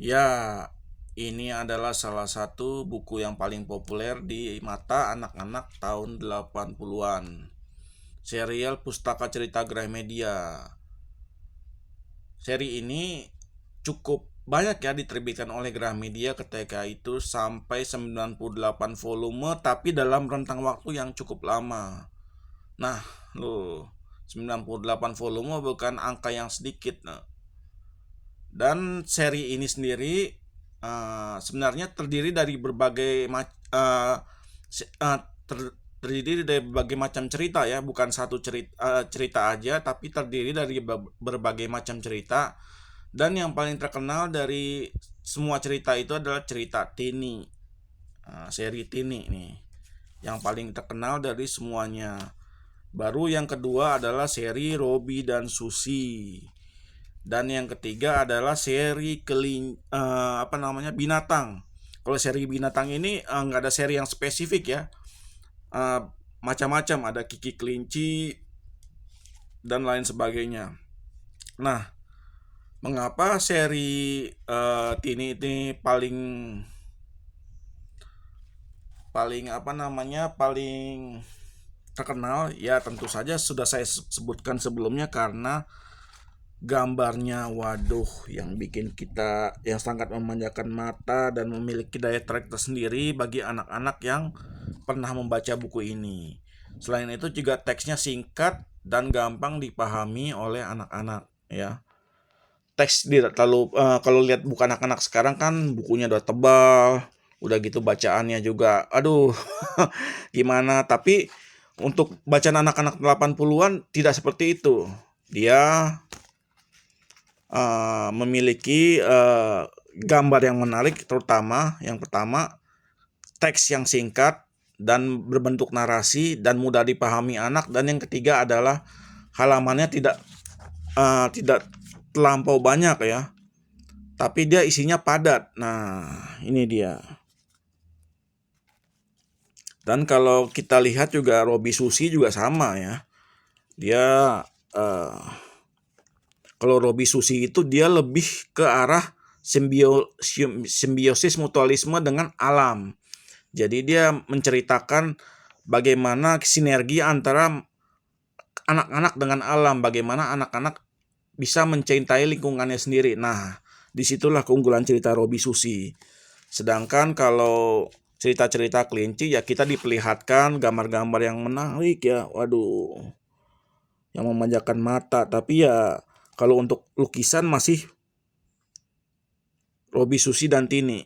Ya, ini adalah salah satu buku yang paling populer di mata anak-anak tahun 80-an. Serial Pustaka Cerita Gramedia. Seri ini cukup banyak ya diterbitkan oleh Gramedia ketika itu sampai 98 volume tapi dalam rentang waktu yang cukup lama. Nah, loh, 98 volume bukan angka yang sedikit. Nah. Dan seri ini sendiri sebenarnya terdiri dari terdiri dari berbagai macam cerita ya, bukan satu cerita aja, tapi terdiri dari berbagai macam cerita. Dan yang paling terkenal dari semua cerita itu adalah cerita Tini, seri Tini nih, yang paling terkenal dari semuanya. Baru yang kedua adalah seri Robby dan Susi. Dan yang ketiga adalah seri binatang. Kalau seri binatang ini nggak ada seri yang spesifik ya. Eh, Macam-macam, ada Kiki Kelinci dan lain sebagainya. Nah, mengapa seri Tini ini paling paling apa namanya paling terkenal? Ya tentu saja sudah saya sebutkan sebelumnya, karena gambarnya waduh yang bikin kita yang sangat memanjakan mata dan memiliki daya tarik tersendiri bagi anak-anak yang pernah membaca buku ini. Selain itu juga teksnya singkat dan gampang dipahami oleh anak-anak ya. Teks tidak terlalu kalau lihat buku anak-anak sekarang kan bukunya udah tebal, udah gitu bacaannya juga aduh gimana, tapi untuk bacaan anak-anak 80-an tidak seperti itu. Dia memiliki gambar yang menarik, terutama yang pertama teks yang singkat dan berbentuk narasi dan mudah dipahami anak, dan yang ketiga adalah halamannya tidak terlampau banyak ya, tapi dia isinya padat. Nah, ini dia. Dan kalau kita lihat juga Robby Susi juga sama ya. Dia uh, Kalau Robby Susi itu dia lebih ke arah simbiosis mutualisme dengan alam. Jadi dia menceritakan bagaimana sinergi antara anak-anak dengan alam, bagaimana anak-anak bisa mencintai lingkungannya sendiri. Nah, disitulah keunggulan cerita Robby Susi. Sedangkan kalau cerita-cerita kelinci ya kita diperlihatkan gambar-gambar yang menarik ya, waduh, yang memanjakan mata. Tapi ya kalau untuk lukisan masih Robby Susi dan Tini.